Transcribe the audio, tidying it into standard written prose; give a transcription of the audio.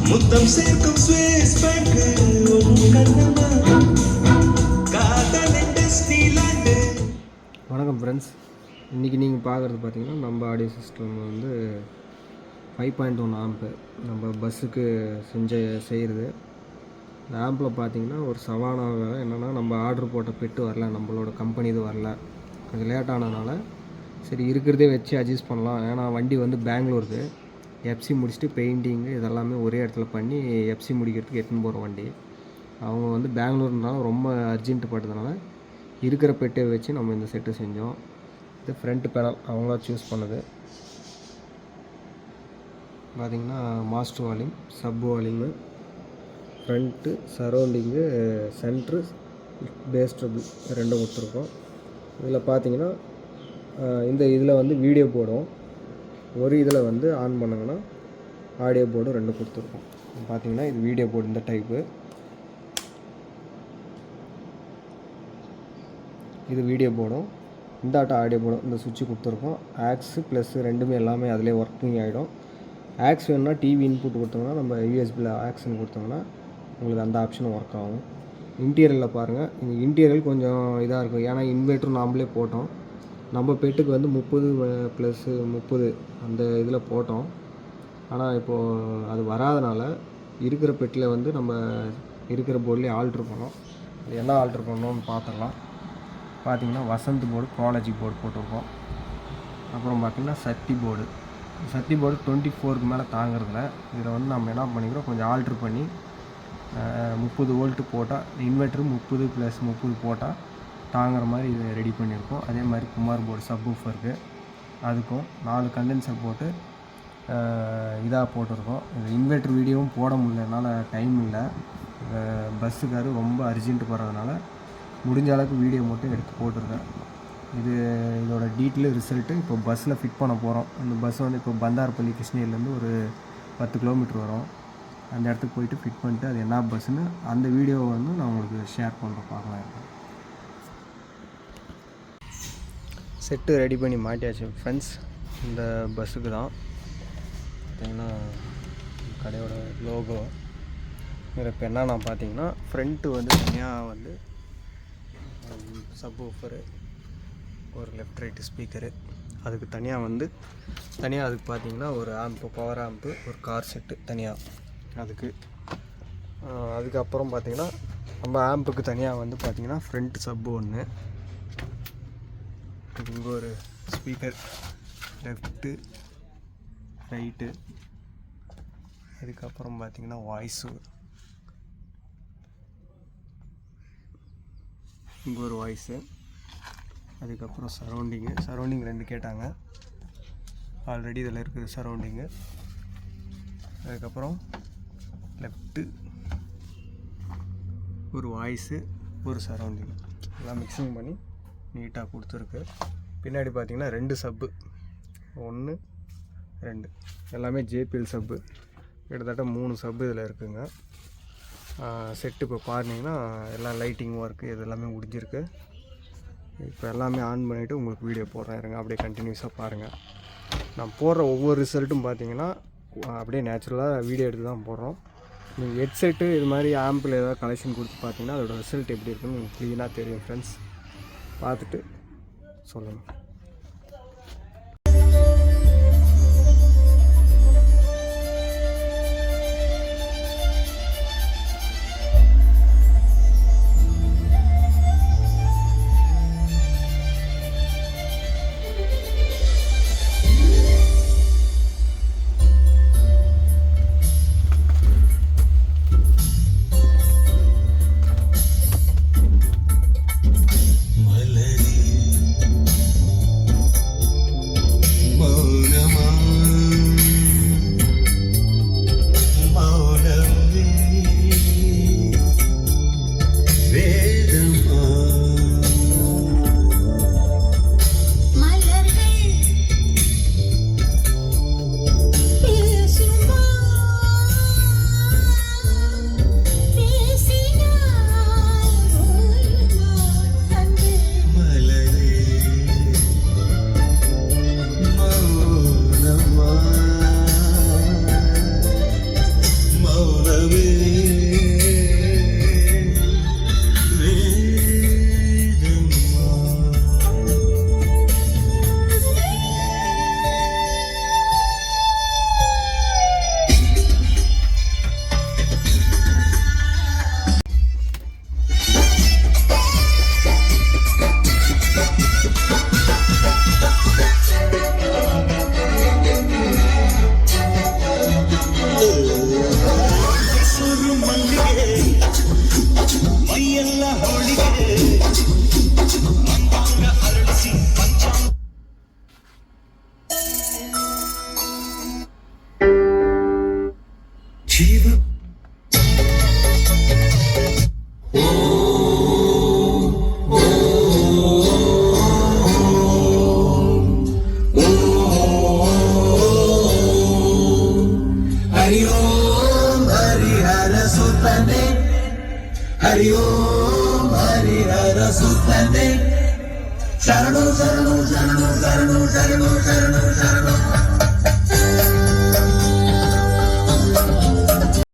முத்தம் சேர்க்கும் Swiss bank வணக்கம் ஃப்ரெண்ட்ஸ், இன்றைக்கி நீங்கள் பார்க்குறது பார்த்தீங்கன்னா நம்ம ஆடியோ சிஸ்டம் வந்து 5.1 ஆம்பு நம்ம பஸ்ஸுக்கு செய்கிறது. இந்த ஆம்பில் பார்த்தீங்கன்னா ஒரு சவாலாக என்னென்னா நம்ம ஆர்டர் போட்ட பெட்டு வரல, நம்மளோட கம்பெனி இது வரல, கொஞ்சம் லேட்டானதுனால சரி இருக்கிறதே வச்சு அட்ஜஸ்ட் பண்ணலாம். ஏன்னா வண்டி வந்து பெங்களூருக்கு எஃப்சி முடிச்சுட்டு பெயிண்டிங்கு இதெல்லாமே ஒரே இடத்துல பண்ணி எஃப்சி முடிக்கிறதுக்கு எடுத்துன்னு போகிற வண்டி. அவங்க வந்து பெங்களூர்னால ரொம்ப அர்ஜென்ட்டு பட்டதுனால இருக்கிற பெட்டை வச்சு நம்ம இந்த செட்டு செஞ்சோம். இது ஃப்ரண்ட் பேனல் அவங்களா சூஸ் பண்ணது. பார்த்திங்கன்னா master volume, sub volume, front, surrounding, centre, bass treble ரெண்டும் கொடுத்துருக்கோம். இதில் பார்த்திங்கன்னா இதில் வந்து வீடியோ போடும், ஒரு இதில் வந்து ஆன் பண்ணுங்கன்னா ஆடியோ போர்டு ரெண்டு கொடுத்துருக்கோம். பார்த்திங்கன்னா இது வீடியோ போர்டு இந்த டைப்பு, இது வீடியோ போர்டும், இந்த ஆடியோ போர்டும் இந்த சுவிட்சு கொடுத்துருக்கோம். ஆக்ஸு ப்ளஸ்ஸு ரெண்டுமே எல்லாமே அதிலே ஒர்க்கிங் ஆகிடும். ஆக்ஸ் வேணுன்னா டிவி இன்புட் கொடுத்தோம்னா நம்ம யூஎஸ்பியில் ஆக்ஸ்ன்னு கொடுத்தோம்னா உங்களுக்கு அந்த ஆப்ஷனும் ஒர்க் ஆகும். இன்டீரியரில் பாருங்கள், இந்த இன்டீரியல் கொஞ்சம் இதாக இருக்கும். ஏன்னா இன்வெர்ட்டரும் நாம்ளே போட்டோம். நம்ம பெட்டுக்கு வந்து 30+30 அந்த இதில் போட்டோம். ஆனால் இப்போது அது வராதனால இருக்கிற பெட்டில் வந்து நம்ம இருக்கிற போர்ட்லேயே ஆல்ட்ரு பண்ணோம். அது என்ன ஆல்ட்ரு பண்ணோன்னு பார்த்துடலாம். பார்த்திங்கன்னா வசந்த் போர்டு, காலேஜ் போர்டு போட்டிருக்கோம். அப்புறம் பார்த்திங்கன்னா சக்தி போர்டு 24க்கு மேலே தாங்கிறதுல இதில் வந்து நம்ம என்ன பண்ணிக்கிறோம், கொஞ்சம் ஆல்ட்ரு பண்ணி 30 வோல்ட்டு போட்டால் இன்வெர்ட்ரு 30+30 போட்டால் தாங்குற மாதிரி இதை ரெடி பண்ணியிருக்கோம். அதே மாதிரி குமார் போர்டு சப்வூஃபருக்கு அதுக்கும் 4 கண்டென்சர் போட்டு இதாக போட்டிருக்கோம். இது இன்வெர்ட்ரு வீடியோவும் போட முடியல, என்னால் டைம் இல்லை. பஸ்ஸுக்காரு ரொம்ப அர்ஜென்ட்டு போகிறதுனால முடிஞ்ச அளவுக்கு வீடியோ மட்டும் எடுத்து போட்டிருக்கேன். இதோட டீட்டெயில் ரிசல்ட்டு இப்போ பஸ்ஸில் ஃபிட் பண்ண போகிறோம். அந்த பஸ் வந்து இப்போ பந்தாரப்பள்ளி கிருஷ்ணகிரிலேருந்து ஒரு 10 கிலோமீட்டர் வரும். அந்த இடத்துக்கு போயிட்டு ஃபிட் பண்ணிட்டு அது என்ன பஸ்ஸுன்னு அந்த வீடியோவை வந்து நான் உங்களுக்கு ஷேர் பண்ணுறேன், பார்க்கலாம். செட்டு ரெடி பண்ணி மாட்டியாச்சு ஃப்ரெண்ட்ஸ். இந்த பஸ்ஸுக்கு தான் பார்த்திங்கன்னா கடையோட லோகோ. இதில் இப்போ என்னென்னா பார்த்தீங்கன்னா ஃப்ரண்ட்டு வந்து தனியாக வந்து சப்வூஃபரு, ஒரு லெஃப்ட் ரைட்டு ஸ்பீக்கரு, அதுக்கு தனியாக அதுக்கு பார்த்திங்கன்னா ஒரு ஆம்பு, பவர் ஆம்பு, ஒரு கார் செட்டு தனியாக அதுக்கப்புறம் பார்த்திங்கன்னா நம்ம ஆம்புக்கு தனியாக வந்து பார்த்திங்கன்னா ஃப்ரண்ட் சப்பு ஒன்று, இங்கே ஒரு ஸ்பீக்கர் லெஃப்ட்டு ரைட்டு, அதுக்கப்புறம் பார்த்திங்கன்னா வாய்ஸு, இங்கே ஒரு வாய்ஸு, அதுக்கப்புறம் சரௌண்டிங் 2 கேட்டாங்க, ஆல்ரெடி இதில் இருக்குது சரௌண்டிங்கு. அதுக்கப்புறம் லெஃப்ட்டு ஒரு வாய்ஸு, ஒரு சரௌண்டிங் எல்லாம் மிக்சிங் பண்ணி நீட்டாக கொடுத்துருக்கு. பின்னாடி பார்த்திங்கன்னா 2 சப்பு, 1 2 எல்லாமே ஜேபிஎல் சப்பு, கிட்டத்தட்ட 3 சப்பு இதில் இருக்குதுங்க. செட்டு இப்போ பாருங்கன்னா எல்லாம் லைட்டிங் ஒர்க்கு இது எல்லாமே முடிஞ்சிருக்கு. இப்போ எல்லாமே ஆன் பண்ணிவிட்டு உங்களுக்கு வீடியோ போடுறேன், இருங்க, அப்படியே கண்டினியூஸாக பாருங்கள். நான் போடுற ஒவ்வொரு ரிசல்ட்டும் பார்த்திங்கன்னா அப்படியே நேச்சுரலாக வீடியோ எடுத்து தான் போடுறோம். நீங்கள் ஹெட்செட்டு இது மாதிரி ஆம்பிள் ஏதாவது கலெக்ஷன் கொடுத்து பார்த்தீங்கன்னா அதோடய ரிசல்ட் எப்படி இருக்குன்னு உங்களுக்கு க்ளீனாக தெரியும் ஃப்ரெண்ட்ஸ். பார்த்துட்டு சொல்லுங்கள். ಶಿವ ಹರಿ ಓಂ ಹರಿಹರ ಸುತನೆ ಹರಿ ಓಂ ಹರಿಹರ ಸುತನೆ ಶರಣು ಶರಣು ಶರಣು ಶರಣು ಶರಣು ಶರಣು ಶರಣು